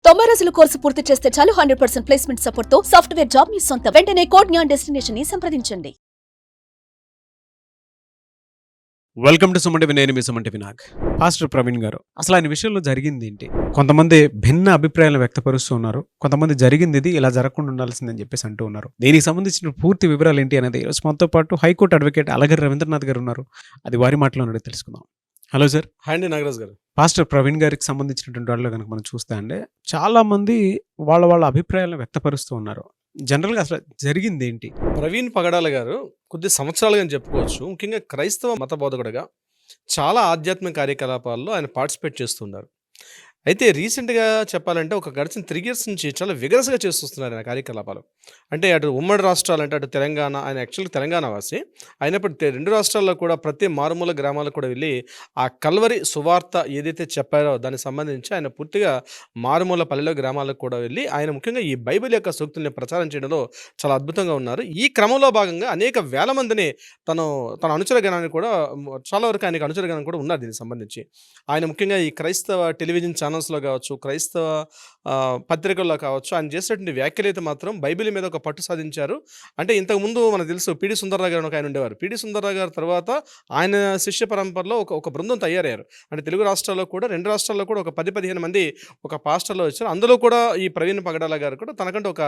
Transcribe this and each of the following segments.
90 రోజుల కోర్సు పూర్తి చేస్తే చాలు 100% ప్లేస్మెంట్ సపోర్ట్ తో సాఫ్ట్వేర్ జాబ్ మీ సొంతం. వెంటనే కోడ్ జ్ఞాన్ డెస్టినేషన్ ని సంప్రదించండి. వెల్కమ్ టు సుమంటి నేను మీ సుమంటి వినాయక్. పాస్టర్ ప్రవీణ్ గారు, అసలు ఆయన విషయంలో జరిగింది ఏంటి? కొంతమంది భిన్న అభిప్రాయాలు వ్యక్తపరుస్తూ ఉన్నారు, కొంతమంది జరిగింది ఇది ఇలా జరగకుండా ఉండాల్సిందని చెప్పేసి అంటూ ఉన్నారు. దీనికి సంబంధించిన పూర్తి వివరాలు ఏంటి అనేది ఈరోజు మనతో పాటు హైకోర్టు అడ్వకేట్ అలగర్ రవీంద్రనాథ్ గారు ఉన్నారు. అది వారి మాటలో తెలుసుకుందాం. Hello sir. హాయ్ అండి నాగరాజ్ గారు. పాస్టర్ ప్రవీణ్ గారికి సంబంధించినటువంటి వాళ్ళు కనుక మనం చూస్తే అండి, చాలా మంది వాళ్ళ అభిప్రాయాలను వ్యక్తపరుస్తూ ఉన్నారు. జనరల్గా అసలు జరిగింది ఏంటి? ప్రవీణ్ పగడాల గారు కొద్ది సంవత్సరాలుగా అని చెప్పుకోవచ్చు, ముఖ్యంగా క్రైస్తవ మత బోధకుడుగా చాలా ఆధ్యాత్మిక కార్యకలాపాల్లో ఆయన పార్టిసిపేట్ చేస్తున్నారు. అయితే రీసెంట్గా చెప్పాలంటే ఒక గడిచిన 3 years నుంచి చాలా విగరస్గా చేస్తున్నారు ఆయన కార్యకలాపాలు. అంటే అటు ఉమ్మడి రాష్ట్రాలు అంటే అటు తెలంగాణ, ఆయన యాక్చువల్గా తెలంగాణ వాసి అయినప్పటికీ 2 రాష్ట్రాల్లో కూడా ప్రతి మారుమూల గ్రామాలకు కూడా వెళ్ళి ఆ కల్వరి సువార్త ఏదైతే చెప్పారో దానికి సంబంధించి ఆయన పూర్తిగా మారుమూల పల్లెల గ్రామాలకు కూడా వెళ్ళి ఆయన ముఖ్యంగా ఈ బైబిల్ యొక్క సూక్తుల్ని ప్రచారం చేయడంలో చాలా అద్భుతంగా ఉన్నారు. ఈ క్రమంలో భాగంగా అనేక వేల మందిని తన అనుచర గణాన్ని కూడా చాలా వరకు ఆయనకు అనుచర గణం కూడా ఉన్నారు. దీనికి సంబంధించి ఆయన ముఖ్యంగా ఈ క్రైస్తవ టెలివిజన్ ఛానల్స్లో కావచ్చు, క్రైస్తవ పత్రికల్లో కావచ్చు, ఆయన చేసేటువంటి వ్యాఖ్యలు అయితే మాత్రం బైబిల్ మీద ఒక పట్టు సాధించారు. అంటే ఇంతకుముందు మనకు తెలుసు పిడి సుందర్రావు గారు ఆయన ఉండేవారు. పిడి సుందర్రావు గారు తర్వాత ఆయన శిష్య పరంపరలో ఒక బృందం తయారయ్యారు. అంటే తెలుగు రాష్ట్రాల్లో కూడా 2 రాష్ట్రాల్లో కూడా ఒక 10-15 మంది ఒక పాస్టర్లో వచ్చారు. అందులో కూడా ఈ ప్రవీణ్ పగడాల గారు కూడా తనకంటే ఒక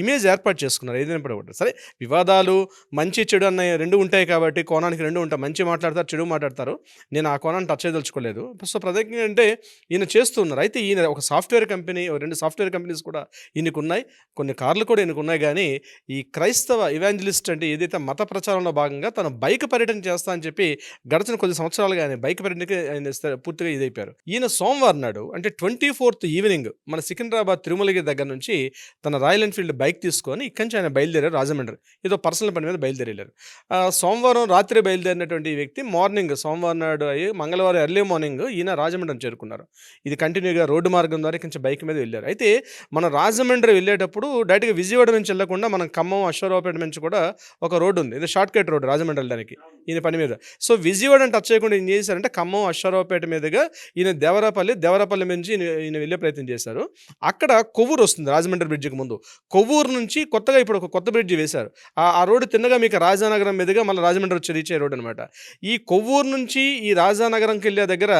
ఇమేజ్ ఏర్పాటు చేసుకున్నారు. ఏదైనప్పుడు కూడా సరే, వివాదాలు మంచి చెడు అన్న 2 ఉంటాయి కాబట్టి కోణానికి 2 ఉంటాయి. మంచి మాట్లాడతారు, చెడు మాట్లాడతారు. నేను ఆ కోణాన్ని టచ్ చేయదలుచుకోలేదు. సో ప్రత్యేకంగా అంటే ఈయన చేస్తున్నారు. అయితే ఈయన ఒక సాఫ్ట్వేర్ కంపెనీ, 2 సాఫ్ట్వేర్ కంపెనీస్ కూడా ఈయనకు ఉన్నాయి, కొన్ని కార్లు కూడా ఈయనకు ఉన్నాయి. కానీ ఈ క్రైస్తవ ఇవాంజలిస్ట్ అంటే ఏదైతే మత ప్రచారంలో భాగంగా తను బైక్ పర్యటన చేస్తా అని చెప్పి గడిచిన కొద్ది సంవత్సరాలుగా ఆయన బైక్ పర్యటనకి ఆయన పూర్తిగా ఇదైపోయారు. ఈయన సోమవారం నాడు అంటే 24th ఈవినింగ్ మన సికింద్రాబాద్ తిరుమలగిరి దగ్గర నుంచి తన రాయల్ ఎన్ఫీల్డ్ బైక్ తీసుకొని ఇక్కడి నుంచి ఆయన బయలుదేరారు రాజమండ్రి. ఏదో పర్సనల్ పని మీద బయలుదేరారు. సోమవారం రాత్రి బయలుదేరినటువంటి ఈ వ్యక్తి మార్నింగ్ సోమవారం నాడు మంగళవారం ఎర్లీ మార్నింగ్ ఈయన రాజమండ్రి చేరుకున్నారు. ఇది కంటిన్యూగా రోడ్డు మార్గం ద్వారా కొంచెం బైక్ మీద వెళ్ళారు. అయితే మన రాజమండ్రి వెళ్ళేటప్పుడు డైరెక్ట్గా విజయవాడ నుంచి వెళ్ళకుండా మనం ఖమ్మం అశ్వరావుపేట నుంచి కూడా ఒక రోడ్డు ఉంది. ఇది షార్ట్ కట్ రోడ్డు రాజమండ్రి వెళ్ళడానికి ఈయన పని మీద. సో విజయవాడని టచ్ చేయకుండా ఏం చేశారంటే ఖమ్మం అశ్వరావుపేట మీదుగా ఈయన దేవరాపల్లి నుంచి ఈయన వెళ్ళే ప్రయత్నం చేశారు. అక్కడ కొవ్వూరు వస్తుంది రాజమండ్రి బ్రిడ్జికి ముందు. కొవ్వూరు నుంచి కొత్తగా ఇప్పుడు ఒక కొత్త బ్రిడ్జి వేశారు. ఆ రోడ్డు తిన్నగా మీకు రాజానగరం మీదుగా మళ్ళీ రాజమండ్రి వచ్చి రీచ్ అయ్యే రోడ్డు అనమాట. ఈ కొవ్వూరు నుంచి ఈ రాజానగరంకి వెళ్ళే దగ్గర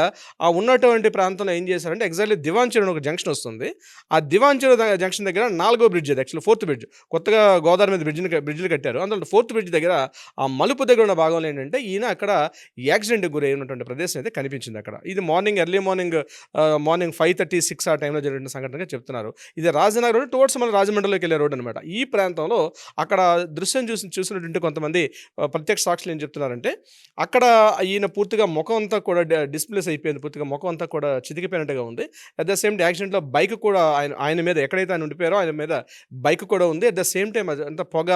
ఆ ఉన్నటువంటి ప్రాంతంలో ఏం చేశారంటే ఎగ్జాక్ట్లీ దివాంచెరు ఒక జంక్షన్ వస్తుంది. ఆ దివాంచెరు జంక్షన్ దగ్గర 4వ బ్రిడ్జ్, అది యాక్చువల్లీ 4th బ్రిడ్జ్, కొత్తగా గోదావరి మీద బ్రిడ్జిలు కట్టారు. అందులో 4th బ్రిడ్జ్ దగ్గర ఆ మలుపు దగ్గర ఉన్న భాగంలో ఏంటంటే ఈయన అక్కడ యాక్సిడెంట్కి గురై ఉన్నటువంటి ప్రదేశం అయితే కనిపించింది అక్కడ. ఇది ఎర్లీ మార్నింగ్ 5:36 ఆ టైంలో జరిగిన సంఘటనగా చెప్తున్నారు. ఇది రాజనగర్ రోడ్ టువర్డ్స్ మన రాజమండ్రిలోకి వెళ్ళే రోడ్ అనమాట. ఈ ప్రాంతంలో అక్కడ దృశ్యం చూసినటువంటి కొంతమంది ప్రత్యక్ష సాక్షులు ఏం చెప్తున్నారంటే అక్కడ ఈయన పూర్తిగా ముఖం అంతా కూడా డిస్ప్లేస్ అయిపోయింది, పూర్తిగా ముఖం అంతా కూడా చితికిపోయినట్టుగా ఉంది. అట్ ద సేమ్ టైం యాక్సిడెంట్లో బైక్ కూడా ఆయన మీద ఎక్కడైతే ఆయన ఉండిపోయారో ఆయన మీద బైక్ కూడా ఉంది. అట్ ద సేమ్ టైం అంతా పొగ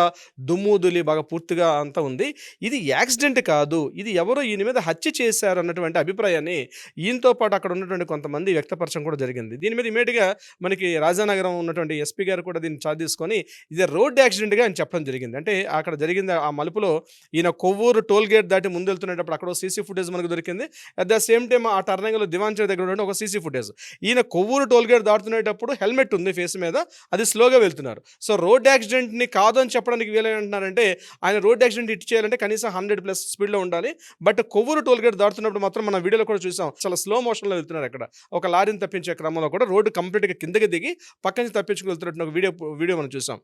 దుమ్ము దులి బాగా పూర్తిగా అంతా ఉంది. ఇది యాక్సిడెంట్ కాదు, ఇది ఎవరో ఈయన మీద హత్య చేశారు అన్నటువంటి అభిప్రాయాన్ని ఈయనతో పాటు అక్కడ ఉన్నటువంటి కొంతమంది వ్యక్తపరచడం కూడా జరిగింది. దీని మీద ఇమీడియట్గా మనకి రాజానగరం ఉన్నటువంటి ఎస్పీ గారు కూడా దీన్ని చార్జ్ తీసుకొని ఇది రోడ్ యాక్సిడెంట్గా ఆయన చెప్పడం జరిగింది. అంటే అక్కడ జరిగింది ఆ మలుపులో ఈయన కొవ్వూరు టోల్ గేట్ దాటి ముందు వెళ్తున్నప్పుడు అక్కడ సీసీ ఫుటేజ్ మనకు దొరికింది. అట్ ద సేమ్ టైం ఆ టర్నింగ్లో దివాంచెరు దగ్గర ఉన్న ఒక సీసీ ఫుటేజ్. ఈయన కొవ్వూరు టోల్ గేట్ దాటుతునేటప్పుడు హెల్మెట్ ఉంది ఫేస్ మీద, అది స్లోగా వెళ్తున్నారు. సో రోడ్ యాక్సిడెంట్ని కాదు అని చెప్పడానికి వీలైనంటున్నారంటే ఆయన రోడ్ యాక్సిడెంట్ హిట్ చేయాలంటే కనీసం 100+ స్పీడ్లో ఉండాలి. బట్ కొవ్వూరు టోల్ గేట్ దాటుతున్నప్పుడు మాత్రం మన వీడియోలో కూడా చూసాం, చాలా స్లో మోషన్లో వెళ్తున్నారు. అక్కడ ఒక లారీని తప్పించే క్రమంలో కూడా రోడ్డు కంప్లీట్గా కిందకి దిగి పక్క నుంచి తప్పించుకు వెళ్తున్నట్టు ఒక వీడియో మనం చూసాం.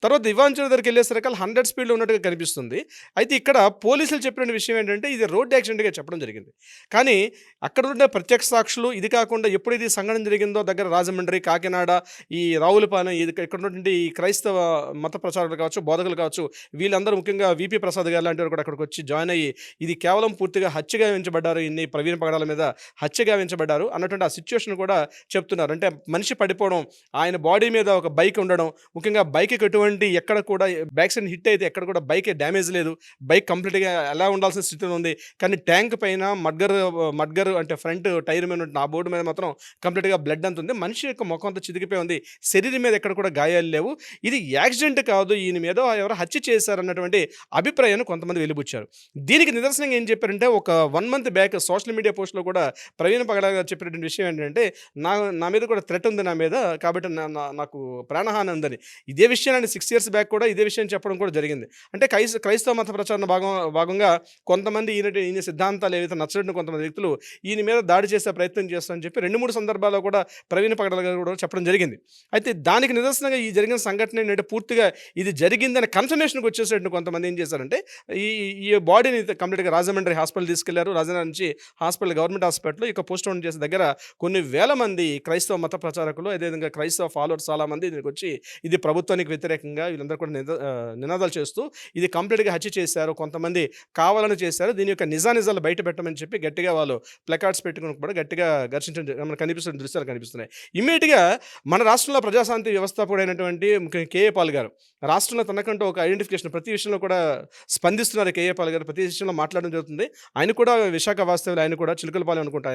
తర్వాత దివాంచెరు దగ్గరికి వెళ్ళేసరికి 100 స్పీడ్లో ఉన్నట్టుగా కనిపిస్తుంది. అయితే ఇక్కడ పోలీసులు చెప్పిన విషయం ఏంటంటే ఇది రోడ్ యాక్సిడెంట్గా చెప్పడం జరిగింది. కానీ అక్కడ ఉన్న ప్రత్యక్ష సాక్షులు ఇది కాకుండా ఎప్పుడు ఇది సంఘటన జరిగిందో దగ్గర రాజమండ్రి, కాకినాడ, ఈ రావులపాలెం, ఇక్కడ ఉన్నటువంటి ఈ క్రైస్తవ మత ప్రచారాలు కావచ్చు, బోధకులు కావచ్చు, వీళ్ళందరూ ముఖ్యంగా విపి ప్రసాద్ గారు లాంటి వారు కూడా అక్కడికి వచ్చి జాయిన్ అయ్యి ఇది కేవలం పూర్తిగా హత్యగా వించబడ్డారు, ఇన్ని ప్రవీణ్ పగడాల మీద హత్యగా వించబడ్డారు అన్నటువంటి ఆ సిచ్యువేషన్ కూడా చెప్తున్నారు. అంటే మనిషి పడిపోవడం, ఆయన బాడీ మీద ఒక బైక్ ఉండడం, ముఖ్యంగా బైక్కి ఎటువంటి ఎక్కడ కూడా బ్యాక్ సైడ్ హిట్ అయితే ఎక్కడ కూడా బైక్ డ్యామేజ్ లేదు, బైక్ కంప్లీట్గా ఎలా ఉండాల్సిన స్థితిలో ఉంది. కానీ ట్యాంక్ పైన మడ్గర్ అంటే ఫ్రంట్ టైర్ మీద ఆ బోర్డు మీద మాత్రం కంప్లీట్గా బ్లడ్ అంత ఉంది, మనిషి యొక్క ముఖం అంతా చితికిపోయి ఉంది, శరీరం మీద ఎక్కడ కూడా గాయాలు లేవు, ఇది యాక్సిడెంట్ కాదు, ఈయన మీద ఎవరు హత్య చేశారన్నటువంటి అభిప్రాయాన్ని కొంతమంది వెలిబుచ్చారు. దీనికి నిదర్శనంగా ఏం చెప్పారంటే, ఒక 1 month బ్యాక్ సోషల్ మీడియా పోస్ట్లో కూడా ప్రవీణ్ పగడ గారు చెప్పినటువంటి విషయం ఏంటంటే, నా మీద కూడా థ్రెట్ ఉంది నా మీద, కాబట్టి నాకు ప్రాణహాని ఉందని. ఇదే విషయాన్ని 6 years బ్యాక్ కూడా ఇదే విషయం చెప్పడం కూడా జరిగింది. అంటే క్రైస్తవ మత ప్రచారణ భాగంగా కొంతమంది ఈయన సిద్ధాంతాలు ఏవైతే నచ్చడం కొంతమంది వ్యక్తులు ఈయన మీద దాడి చేసే ప్రయత్నం చేస్తారని చెప్పి 2-3 సందర్భాల్లో కూడా ప్రవీణ్ పగడ గారు కూడా చెప్పడం జరిగింది. అయితే దానికి నిదర్శనంగా ఈ జరిగిన సంఘటన ఏంటంటే, పూర్తిగా ఇది జరిగిందని కన్ఫర్మేషన్కి వచ్చేసేటట్టు కొంతమంది ఏం చేశారంటే, ఈ బాడీని కంప్లీట్గా రాజమండ్రి హాస్పిటల్ తీసుకెళ్లారు. రాజమండ్రి నుంచి హాస్పిటల్, గవర్నమెంట్ హాస్పిటల్ ఇక పోస్ట్ మార్టం చేసే దగ్గర కొన్ని వేల మంది క్రైస్తవ మత ప్రచారకులు, అదేవిధంగా క్రైస్తవ ఫాలోవర్స్ చాలా మంది దీనికి వచ్చి ఇది ప్రభుత్వానికి వ్యతిరేకంగా వీళ్ళందరూ కూడా నినాదాలు చేస్తూ ఇది కంప్లీట్గా హత్య చేశారు, కొంతమంది కావాలని చేశారు, దీని యొక్క నిజాలు బయట పెట్టమని చెప్పి గట్టిగా వాళ్ళు ప్లకార్డ్స్ పెట్టుకుని కూడా గట్టిగా ఘర్షించడం మనకు కనిపిస్తున్న దృశ్యాలు కనిపిస్తున్నాయి. ఇమ్మీడియట్గా మన రాష్ట్రంలో ప్రజాశాంతి వ్యవస్థాపకుడైనటువంటి కేఏ పాల్ గారు రాష్ట్రంలో తనకంటూ ఒక ఐడెంటిఫికేషన్, ప్రతి విషయంలో కూడా స్పందిస్తున్నారు. కేఏ పాల్ గారు ప్రతి విషయంలో మాట్లాడడం జరుగుతుంది. ఆయన కూడా విశాఖ వాస్తవ్యులు, ఆయన కూడా చిలుకలపాలెం అనుకుంటా,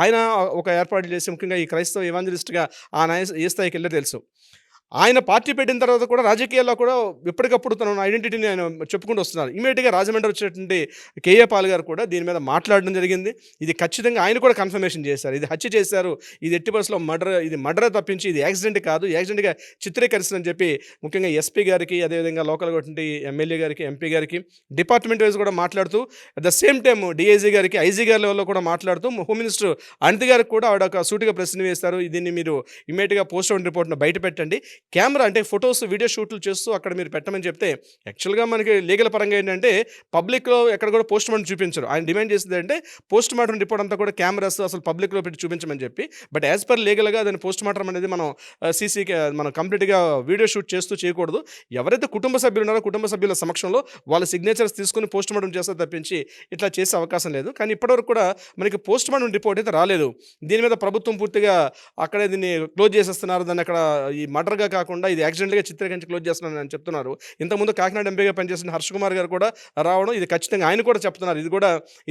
ఆయన ఒక ఏర్పాటు చేసి ముఖ్యంగా ఈ క్రైస్తవ ఎవాంజలిస్ట్గా ఏ స్థాయికి వెళ్ళో తెలుసు. ఆయన పార్టీ పెట్టిన తర్వాత కూడా రాజకీయాల్లో కూడా ఎప్పటికప్పుడు తన ఐడెంటిటీని ఆయన చెప్పుకుంటూ వస్తున్నారు. ఇమీడియట్గా రాజమండ్రి వచ్చినటువంటి కేఏ పాల్ గారు కూడా దీని మీద మాట్లాడడం జరిగింది. ఇది ఖచ్చితంగా ఆయన కూడా కన్ఫర్మేషన్ చేశారు, ఇది హత్య చేశారు, ఇది ఎట్టి పరిస్థితుల్లో మర్డర్ తప్పించి ఇది యాక్సిడెంట్ కాదు, యాక్సిడెంట్గా చిత్రీకరిస్తుందని చెప్పి ముఖ్యంగా ఎస్పీ గారికి, అదేవిధంగా లోకల్గా ఉన్నటువంటి ఎమ్మెల్యే గారికి, ఎంపీ గారికి డిపార్ట్మెంట్ వైజ్ కూడా మాట్లాడుతూ, at the same time DIG గారికి, ఐజీ గారి లెవెల్లో కూడా మాట్లాడుతూ, హోమ్ మినిస్టర్ అనిత గారికి కూడా ఆవిడ ఒక సూటిగా ప్రశ్న వేస్తారు, దీన్ని మీరు ఇమీడియట్గా పోస్ట్ మార్టం రిపోర్ట్ను బయట పెట్టండి, కెమెరా అంటే ఫొటోస్ వీడియో షూట్లు చేస్తూ అక్కడ మీరు పెట్టమని చెప్తే, యాక్చువల్గా మనకి లీగల్ పరంగా ఏంటంటే పబ్లిక్లో ఎక్కడ కూడా పోస్ట్ మార్టం చూపించరు. ఆయన డిమాండ్ చేసింది అంటే పోస్ట్ మార్టం రిపోర్ట్ అంతా కూడా కెమెరాస్ అసలు పబ్లిక్లో పెట్టి చూపించమని చెప్పి. బట్ యాజ్ పర్ లీగల్గా దాని పోస్ట్ మార్టం అనేది మనం కంప్లీట్గా వీడియో షూట్ చేస్తూ చేయకూడదు. ఎవరైతే కుటుంబ సభ్యులు ఉన్నారో కుటుంబ సభ్యుల సమక్షంలో వాళ్ళ సిగ్నేచర్స్ తీసుకుని పోస్ట్ మార్టం చేస్తే తప్పించి ఇట్లా చేసే అవకాశం లేదు. కానీ ఇప్పటివరకు కూడా మనకి పోస్ట్ మార్టం రిపోర్ట్ అయితే రాలేదు. దీని మీద ప్రభుత్వం పూర్తిగా అక్కడే దీన్ని క్లోజ్ చేసేస్తున్నారు, దాన్ని అక్కడ ఈ మర్డర్గా కాకుండా ఇది యాక్సిడెంట్గా చిత్రీకరించి క్లోజ్ చేస్తున్నారని అని చెప్తున్నారు. ఇంతకుముందు కాకినాడ ఎంపీగా పనిచేసిన హర్ష్ కుమార్ గారు కూడా రావడం, ఇది ఖచ్చితంగా ఆయన కూడా చెప్తున్నారు,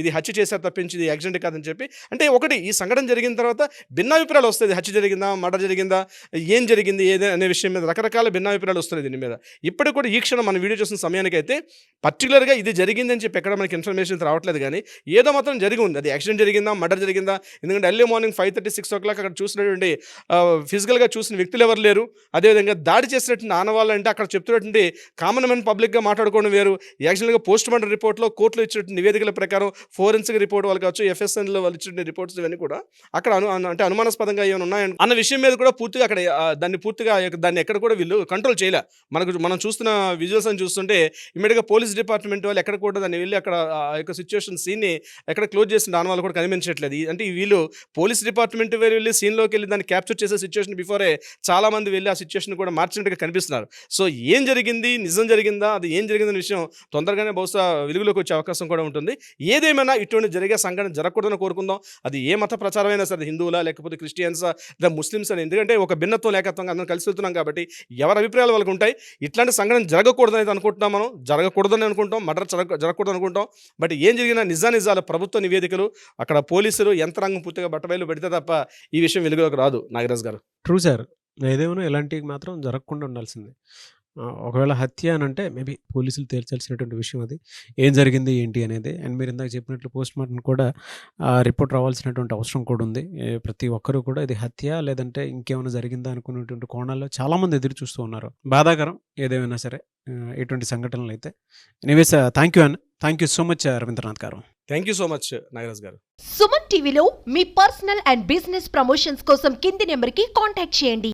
ఇది హత్య చేశారు తప్పించి ఇది యాక్సిడెంట్ కాదని చెప్పి. అంటే ఒకటి, ఈ సంఘటన జరిగిన తర్వాత భిన్నాభిప్రాయాలు వస్తాయి, హత్య జరిగిందా, మర్డర్ జరిగిందా, ఏం జరిగింది ఏదే అనే విషయం మీద రకరకాల భిన్నాభిప్రాయాలు వస్తున్నాయి దీని మీద. ఇప్పటికి కూడా ఈ క్షణం మన వీడియో చూసిన సమయానికైతే పర్టికులర్గా ఇది జరిగిందని చెప్పి ఎక్కడ మనకి ఇన్ఫర్మేషన్ రావట్లేదు, కానీ ఏదో మాత్రం జరిగి ఉంది. అది యాక్సిడెంట్ జరిగిందా, మర్డర్ జరిగిందా, ఎందుకంటే ఎర్లీ మార్నింగ్ 5:30, 6 o'clock అక్కడ చూసినటువంటి ఫిజికల్గా చూసిన వ్యక్తులు ఎవరు లేరు. అదేవిధంగా దాడి చేసినటువంటి ఆనవాళ్ళంటే అక్కడ చెప్తున్నటువంటి కామన్ మ్యాన్ పబ్లిక్గా మాట్లాడుకోవడం వేరు. యాక్చువల్గా పోస్ట్ మార్టం రిపోర్ట్లో కోర్టులో ఇచ్చినటువంటి నివేదికల ప్రకారం ఫోరెన్సిక్ రిపోర్ట్ వాళ్ళు కావచ్చు, ఎఫ్ఎస్ఎన్లో వాళ్ళు ఇచ్చిన రిపోర్ట్స్ ఇవన్నీ కూడా అక్కడ అంటే అనుమానాస్పదంగా ఏమైనా ఉన్నాయని అన్న విషయం మీద కూడా పూర్తిగా అక్కడ దాన్ని ఎక్కడ కూడా వీళ్ళు కంట్రోల్ చేయలే. మనం చూస్తున్న విజువల్స్ అని చూస్తుంటే ఇమీడియట్గా పోలీస్ డిపార్ట్మెంట్ వాళ్ళు ఎక్కడ కూడా దాన్ని వెళ్ళి అక్కడ ఆ యొక్క సిచ్యువేషన్ సీన్ని ఎక్కడ క్లోజ్ చేసిన ఆనవాళ్ళు కూడా కనిపించట్లేదు. అంటే వీళ్ళు పోలీస్ డిపార్ట్మెంట్ వెళ్ళి సీన్లోకి వెళ్ళి దాన్ని క్యాప్చర్ చేసే సిచ్యువేషన్ బిఫోరే చాలా మంది వెళ్ళి ఆ సిచ్యువేషన్ కూడా మార్చినట్టుగా కనిపిస్తున్నారు. సో ఏం జరిగింది, నిజం జరిగిందా, అది ఏం జరిగిందనే విషయం తొందరగానే బహుశా వెలుగులోకి వచ్చే అవకాశం కూడా ఉంటుంది. ఏదేమైనా ఇటువంటి జరిగే సంఘటన జరగకూడదని కోరుకుందాం. అది ఏ మత ప్రచారమైనా సరే, హిందువులా లేకపోతే క్రిస్టియన్సా లేదా ముస్లిమ్స్ అని, ఎందుకంటే ఒక భిన్నత్వం లేకత్వంగా అందరం కలిసి వెళ్తున్నాం కాబట్టి ఎవరి అభిప్రాయాలు వాళ్ళకు ఉంటాయి. ఇట్లాంటి సంఘటన జరగకూడదని అయితే అనుకుంటున్నాం, మనం జరగకూడదని అనుకుంటాం, మర్డర్ జరగకూడదు అనుకుంటాం. బట్ ఏం జరిగినా నిజాలు ప్రభుత్వ నివేదికలు, అక్కడ పోలీసులు యంత్రాంగం పూర్తిగా బట్టబయలు పెడితే తప్ప ఈ విషయం వెలుగులోకి రాదు. నాగరాజ్ గారు, ట్రూ సార్, ఏదేమైనా ఇలాంటివి మాత్రం జరగకుండా ఉండాల్సిందే. ఒకవేళ హత్య అని అంటే మేబీ పోలీసులు తేల్చాల్సినటువంటి విషయం అది, ఏం జరిగింది ఏంటి అనేది. అండ్ మీరు ఇందాక చెప్పినట్లు పోస్ట్ మార్టం కూడా రిపోర్ట్ రావాల్సినటువంటి అవసరం కూడా ఉంది. ప్రతి ఒక్కరూ కూడా ఇది హత్య లేదంటే ఇంకేమైనా జరిగిందా అనుకునేటువంటి కోణాల్లో చాలామంది ఎదురు చూస్తూ ఉన్నారు. బాధాకరం ఏదేమైనా సరే ఇటువంటి సంఘటనలు అయితే. Anyways thank you so much Ravindranath గారు. Thank you so much Nagaraj గారు. సుమన్ టీవీలో మీ పర్సనల్ అండ్ బిజినెస్ ప్రమోషన్స్ కోసం కింది నెంబర్కి కాంటాక్ట్ చేయండి.